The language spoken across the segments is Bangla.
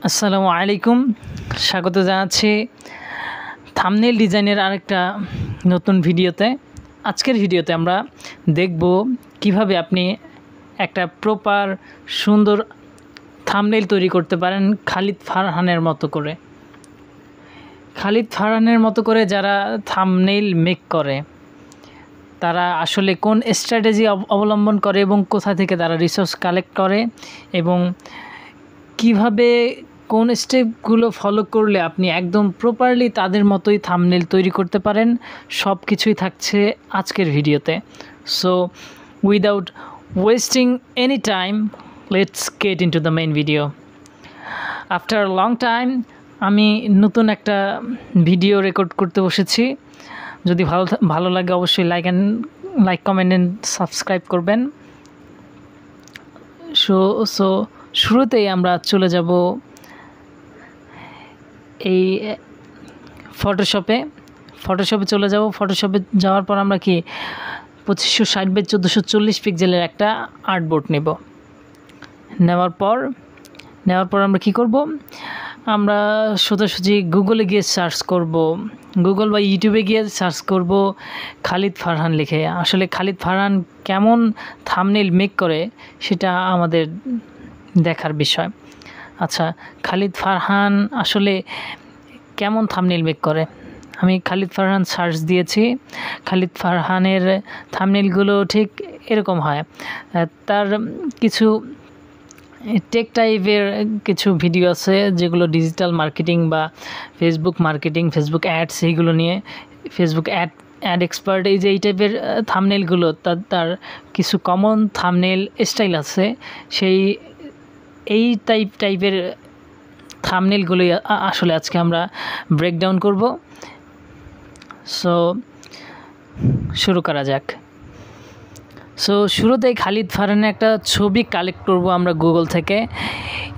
আসসালামু আলাইকুম, স্বাগত জানাচ্ছি থাম্বনেল ডিজাইনের আরেকটা নতুন ভিডিওতে। আজকের ভিডিওতে আমরা দেখব কিভাবে আপনি একটা প্রপার সুন্দর থাম্বনেল তৈরি করতে পারেন খালিদ ফারহানের মতো করে। খালিদ ফারহানের মতো করে যারা থাম্বনেল মেক করে তারা আসলে কোন স্ট্র্যাটেজি অবলম্বন করে এবং কোথা থেকে তারা রিসোর্স কালেক্ট করে এবং কিভাবে কোন স্টেপগুলো ফলো করলে আপনি একদম প্রপারলি তাদের মতোই থাম্বনেল তৈরি করতে পারেন, সব কিছুই থাকছে আজকের ভিডিওতে। So without wasting any time, let's get into the main video. After long time আমি নতুন একটা ভিডিও রেকর্ড করতে বসেছি। যদি ভালো লাগে অবশ্যই লাইক কমেন্ট অ্যান্ড সাবস্ক্রাইব করবেন। সো শুরুতেই আমরা চলে যাব এই ফটোশপে চলে যাব। ফটোশপে যাওয়ার পর আমরা কি 2560x1440 পিক্সেলের একটা আর্টবোর্ড নেওয়ার পর আমরা কি করব, আমরা সোজাসুজি গুগলে গিয়ে সার্চ করব, গুগল বা ইউটিউবে গিয়ে সার্চ করব খালিদ ফারহান লিখে। আসলে খালিদ ফারহান কেমন থাম্বনেল মেক করে সেটা আমাদের দেখার বিষয়। আচ্ছা, খালিদ ফারহান আসলে কেমন থাম্বনেল মেক করে? আমি খালিদ ফারহান সার্চ দিয়েছি। খালিদ ফারহানের থাম্বনেলগুলো ঠিক এরকম হয়। তার কিছু টেক টাইপের কিছু ভিডিও আছে যেগুলো ডিজিটাল মার্কেটিং বা ফেসবুক মার্কেটিং, ফেসবুক অ্যাডস, এইগুলো নিয়ে, ফেসবুক অ্যাড এক্সপার্ট, এই টাইপের থাম্বনেলগুলো তার কিছু কমন থাম্বনেল স্টাইল আছে। এই টাইপের থাম্বনেলগুলোই আসলে আজকে আমরা ব্রেকডাউন করব। সো শুরু করা যাক। সো শুরুতেই খালিদ ফারহানের একটা ছবি কালেক্ট করব আমরা গুগল থেকে।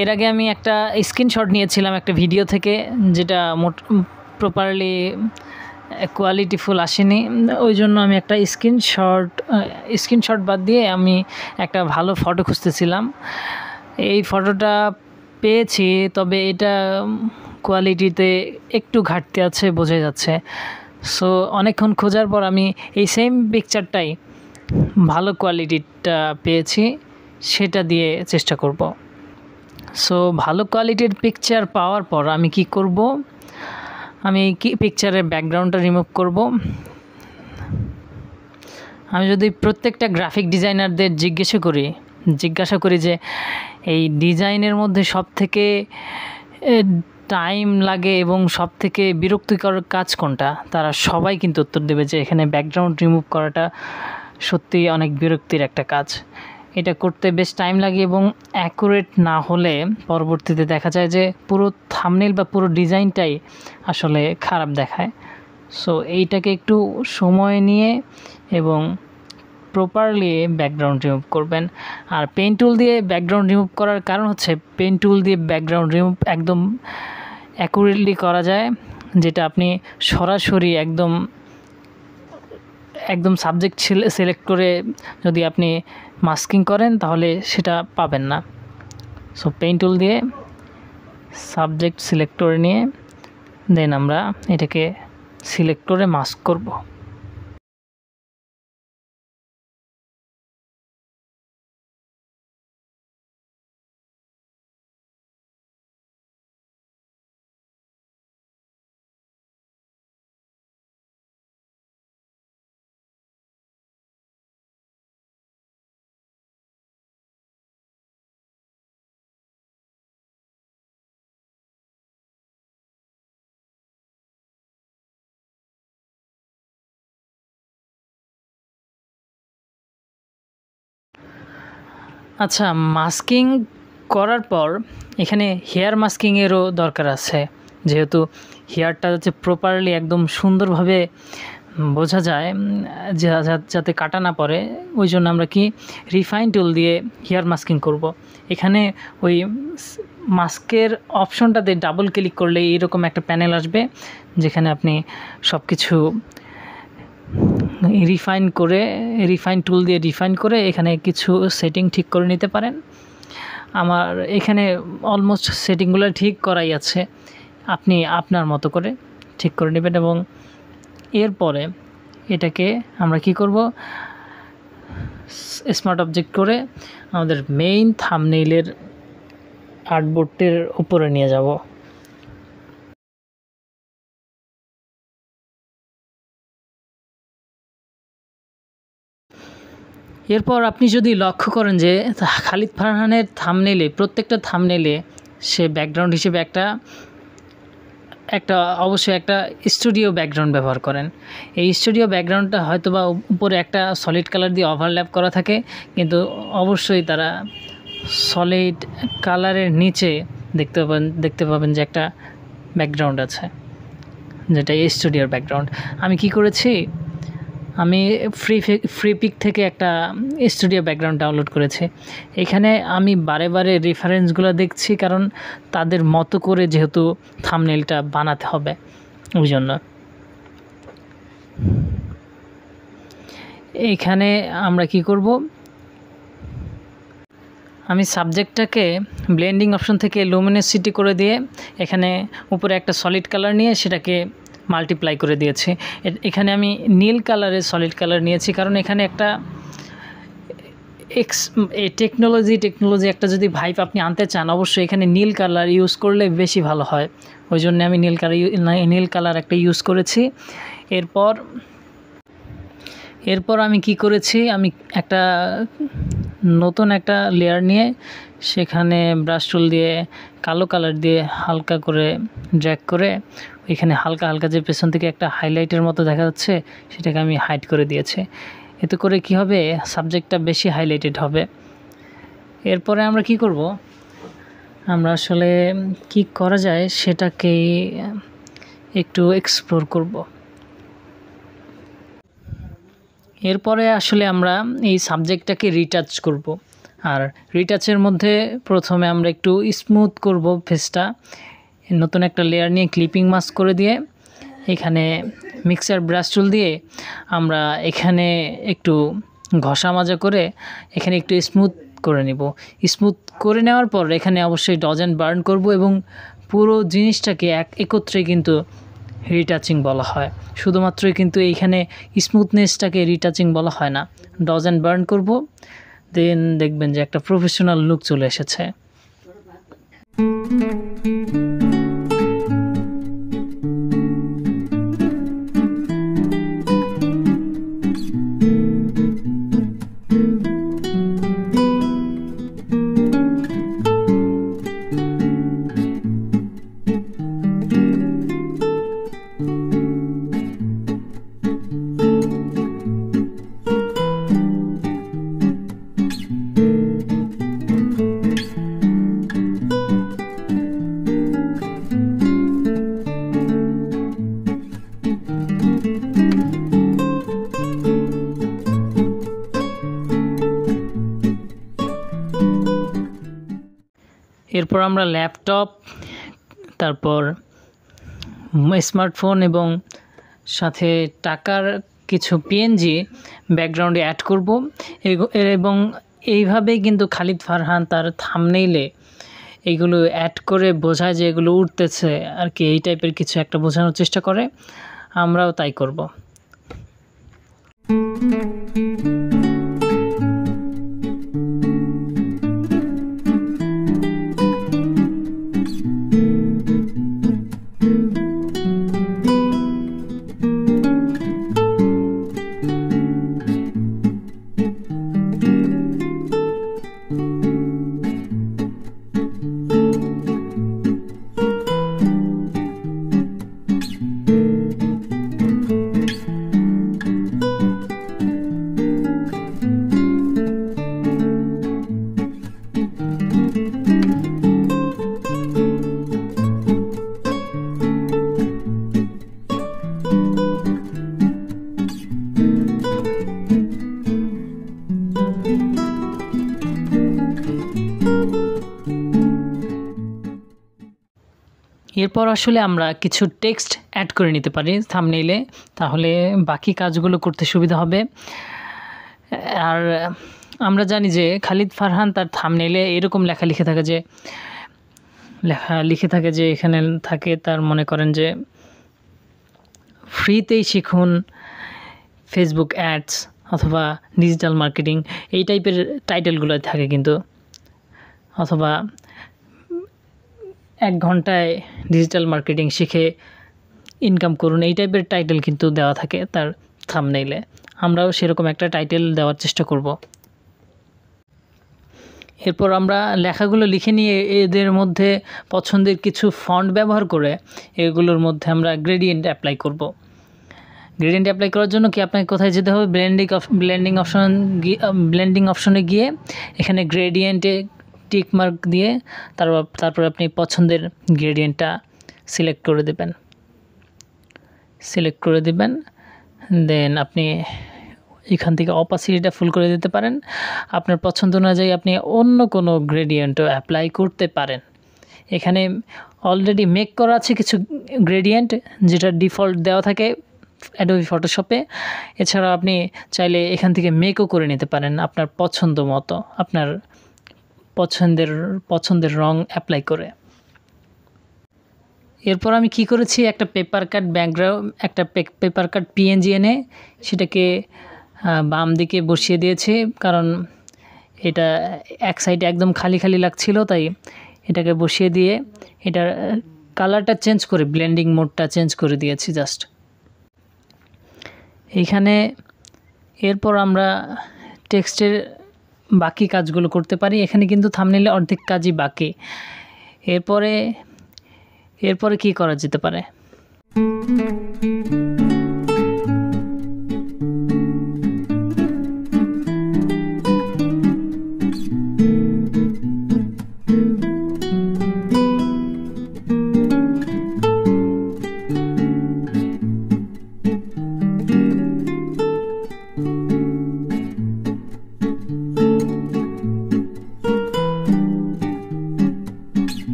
এর আগে আমি একটা স্ক্রিনশট নিয়েছিলাম একটা ভিডিও থেকে, যেটা প্রপারলি কোয়ালিটিফুল আসেনি। ওই জন্য আমি একটা স্ক্রিনশট বাদ দিয়ে আমি একটা ভালো ফটো খুঁজতেছিলাম। এই ফটোটা পেয়েছি, তবে এটা কোয়ালিটিতে একটু ঘাটতি আছে, বোঝা যাচ্ছে। সো অনেকক্ষণ খোঁজার পর আমি এই সেম পিকচারটাই ভালো কোয়ালিটিটা পেয়েছি, সেটা দিয়ে চেষ্টা করব। সো ভালো কোয়ালিটির পিকচার পাওয়ার পর আমি কি করব, আমি পিকচারের ব্যাকগ্রাউন্ডটা রিমুভ করব। আমি যদি প্রত্যেকটা গ্রাফিক ডিজাইনারদের জিজ্ঞাসা করি যে এই ডিজাইনের মধ্যে সবথেকে টাইম লাগে এবং সবথেকে বিরক্তিকর কাজ কোনটা, তারা সবাই কিন্তু উত্তর দেবে যে এখানে ব্যাকগ্রাউন্ড রিমুভ করাটা সত্যিই অনেক বিরক্তির একটা কাজ। এটা করতে বেশ টাইম লাগে এবং অ্যাকুরেট না হলে পরবর্তীতে দেখা যায় যে পুরো থাম্বনেল বা পুরো ডিজাইনটাই আসলে খারাপ দেখায়। সো এইটাকে একটু সময় নিয়ে এবং প্রপারলি ব্যাকগ্রাউন্ড রিমুভ করবেন। আর পেন টুল দিয়ে ব্যাকগ্রাউন্ড রিমুভ করার কারণ হচ্ছে পেন টুল দিয়ে ব্যাকগ্রাউন্ড রিমুভ একদম অ্যাকুরেটলি করা যায়, যেটা আপনি সরাসরি একদম সাবজেক্ট সিলেক্ট করে যদি আপনি মাস্কিং করেন তাহলে সেটা পাবেন না। সো পেন টুল দিয়ে সাবজেক্ট সিলেক্ট করে নিয়ে দেন আমরা এটাকে সিলেক্ট করে মাস্ক করব। আচ্ছা, মাস্কিং করার পর এখানে হেয়ার মাস্কিংয়েরও দরকার আছে, যেহেতু হেয়ারটা যাতে প্রপারলি একদম সুন্দরভাবে বোঝা যায়, যাতে কাটা না পড়ে, ওই জন্য আমরা কি রিফাইন টুল দিয়ে হেয়ার মাস্কিং করব। এখানে ওই মাস্কের অপশনটাতে ডাবল ক্লিক করলে এইরকম একটা প্যানেল আসবে, যেখানে আপনি সব কিছু রিফাইন টুল দিয়ে রিফাইন করে এখানে কিছু সেটিং ঠিক করে নিতে পারেন। আমার এখানে অলমোস্ট সেটিংগুলো ঠিক করাই আছে, আপনি আপনার মতো করে ঠিক করে নেবেন। এবং এরপরে এটাকে আমরা কি করব, স্মার্ট অবজেক্ট করে আমাদের মেইন থাম্বনেইলের আর্টবোর্ডটির উপরে নিয়ে যাব। এরপর আপনি যদি লক্ষ্য করেন যে খালিদ ফারহানের থাম্বনেইলে, প্রত্যেকটা থাম্বনেইলে সে ব্যাকগ্রাউন্ড হিসেবে একটা অবশ্যই একটা স্টুডিও ব্যাকগ্রাউন্ড ব্যবহার করেন। এই স্টুডিও ব্যাকগ্রাউন্ডটা হয়তো বা উপরে একটা সলিড কালার দিয়ে ওভারল্যাপ করা থাকে, কিন্তু অবশ্যই তারা সলিড কালারের নিচে দেখতে পাবেন যে একটা ব্যাকগ্রাউন্ড আছে, যেটা স্টুডিওর ব্যাকগ্রাউন্ড। আমি কি করেছি, আমি ফ্রি পিক থেকে একটা স্টুডিও ব্যাকগ্রাউন্ড ডাউনলোড করেছি। এখানে আমি বারে বারে রেফারেন্সগুলো দেখছি, কারণ তাদের মতো করে যেহেতু থাম্বনেইলটা বানাতে হবে, ওই জন্য। এখানে আমরা কি করব, আমি সাবজেক্টটাকে ব্লেন্ডিং অপশন থেকে লুমিনোসিটি করে দিয়ে এখানে উপরে একটা সলিড কালার নিয়ে সেটাকে মাল্টিপ্লাই করে দিয়েছি। এখানে আমি নীল কালারের সলিড কালার নিয়েছি, কারণ এখানে একটা টেকনোলজি একটা যদি ভাইব আপনি আনতে চান, অবশ্যই এখানে নীল কালার ইউজ করলে বেশি ভালো হয়। ওই জন্য আমি নীল কালার একটা ইউজ করেছি। এরপর আমি কি করেছি, আমি একটা নতুন একটা লেয়ার নিয়ে সেখানে ব্রাশ টুল দিয়ে কালো কালার দিয়ে হালকা করে ড্র্যাগ করে এখানে হালকা হালকা যে পেছন থেকে একটা হাইলাইটের মতো দেখা যাচ্ছে সেটাকে আমি হাইড করে দিয়েছি। এতে করে কি হবে, সাবজেক্টটা বেশি হাইলাইটেড হবে। এরপরে আমরা কি করব, আমরা আসলে কি করা যায় সেটাকে একটু এক্সপ্লোর করব। এরপরে আসলে আমরা এই সাবজেক্টটাকে রিটাচ করব। আর রিটাচের মধ্যে প্রথমে আমরা একটু স্মুথ করব ফেসটা। নতুন একটা লেয়ার নিয়ে ক্লিপিং মাস্ক করে দিয়ে এখানে মিক্সার ব্রাশ টুল দিয়ে আমরা এখানে একটু ঘষা মাজা করে এখানে একটু স্মুথ করে নেব। স্মুথ করে নেওয়ার পর এখানে অবশ্যই ডজ অ্যান্ড বার্ন করব, এবং পুরো জিনিসটাকে একত্রে কিন্তু রিটাচিং বলা হয়। শুধুমাত্রই কিন্তু এইখানে স্মুথনেসটাকে রিটাচিং বলা হয় না। ডজ অ্যান্ড বার্ন করব, দেন দেখবেন যে একটা প্রফেশনাল লুক চলে এসেছে। এরপর আমরা ল্যাপটপ, তারপর স্মার্টফোন এবং সাথে টাকার কিছু পিএনজি ব্যাকগ্রাউন্ডে অ্যাড করব। এবং এইভাবেই কিন্তু খালিদ ফারহান তার থাম্বনেইলে এইগুলো অ্যাড করে বোঝায় যে এগুলো উঠতেছে আর কি, এই টাইপের কিছু একটা বোঝানোর চেষ্টা করে। আমরাও তাই করব। এরপর আসলে আমরা কিছু টেক্সট অ্যাড করে নিতে পারি থাম্বনেইলে, তাহলে বাকি কাজগুলো করতে সুবিধা হবে। আর আমরা জানি যে খালিদ ফারহান তার থাম্বনেইলে এরকম লেখা লিখে থাকে যে এখানে থাকে তার মনে করেন যে ফ্রিতেই শিখুন ফেসবুক অ্যাডস অথবা ডিজিটাল মার্কেটিং, এই টাইপের টাইটেলগুলো থাকে কিন্তু, অথবা 1 ঘন্টায় ডিজিটাল মার্কেটিং শিখে ইনকাম করুন, এই টাইপের টাইটেল কিন্তু দেওয়া থাকে তার থাম্বনেইলে। আমরাও সেরকম একটা টাইটেল দেওয়ার চেষ্টা করব। এরপর আমরা লেখাগুলো লিখে নিয়ে এদের মধ্যে পছন্দের কিছু ফন্ট ব্যবহার করে এগুলোর মধ্যে আমরা গ্রেডিয়েন্ট অ্যাপ্লাই করব। গ্রেডিয়েন্ট অ্যাপ্লাই করার জন্য কি আপনাকে কোথায় যেতে হবে? ব্লেন্ডিং অপশনে গিয়ে এখানে গ্রেডিয়েন্টে টিক মার্ক দিয়ে তারপর আপনি পছন্দের গ্রেডিয়েন্টটা সিলেক্ট করে দেবেন। দেন আপনি এখান থেকে অপাসিটিটা ফুল করে দিতে পারেন। আপনার পছন্দ অনুযায়ী আপনি অন্য কোনো গ্রেডিয়েন্টও অ্যাপ্লাই করতে পারেন। এখানে অলরেডি মেক করা আছে কিছু গ্রেডিয়েন্ট, যেটা ডিফল্ট দেওয়া থাকে অ্যাডোবি ফটোশপে। এছাড়াও আপনি চাইলে এখান থেকে মেকও করে নিতে পারেন আপনার পছন্দ মতো, আপনার পছন্দের রং অ্যাপ্লাই করে। এরপর আমি কি করেছি, একটা পেপার কাট ব্যাকগ্রাউন্ড, একটা পেপার কাট পিএনজি এনে সেটাকে বাম দিকে বসিয়ে দিয়েছি, কারণ এটা এক সাইডে একদম খালি লাগছিল, তাই এটাকে বসিয়ে দিয়ে এটার কালারটা চেঞ্জ করে ব্লেন্ডিং মোডটা চেঞ্জ করে দিয়েছি জাস্ট এইখানে। এরপর আমরা টেক্সটের বাকি কাজগুলো করতে পারি। এখানে কিন্তু থাম্বনেইলে অর্ধেক কাজই বাকি। এরপরে কি করা যেতে পারে?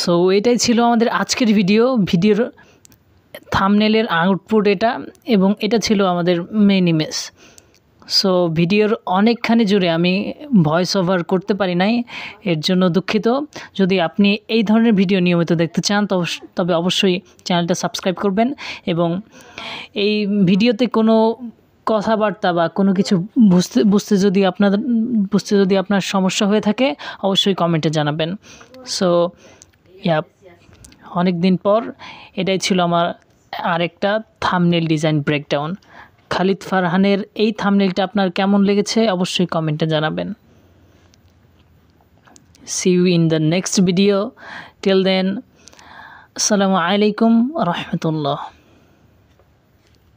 সো এটাই ছিল আমাদের আজকের ভিডিওর থাম্বনেলের আউটপুট এটা, এবং এটা ছিল আমাদের মেইন ইমেজ। সো ভিডিওর অনেকখানি জুড়ে আমি ভয়েস ওভার করতে পারি নাই, এর জন্য দুঃখিত। যদি আপনি এই ধরনের ভিডিও নিয়মিত দেখতে চান তবে অবশ্যই চ্যানেলটা সাবস্ক্রাইব করবেন, এবং এই ভিডিওতে কোনো কথাবার্তা বা কোনো কিছু বুঝতে যদি আপনার সমস্যা হয়ে থাকে অবশ্যই কমেন্টে জানাবেন। সো অনেক দিন পর এটাই ছিল আমার আরেকটা থাম্বনেল ডিজাইন ব্রেকডাউন। খালিদ ফারহানের এই থাম্বনেলটা আপনার কেমন লেগেছে অবশ্যই কমেন্টে জানাবেন। See you in the next video. Till then, Assalamu alaikum wa rahmatullah.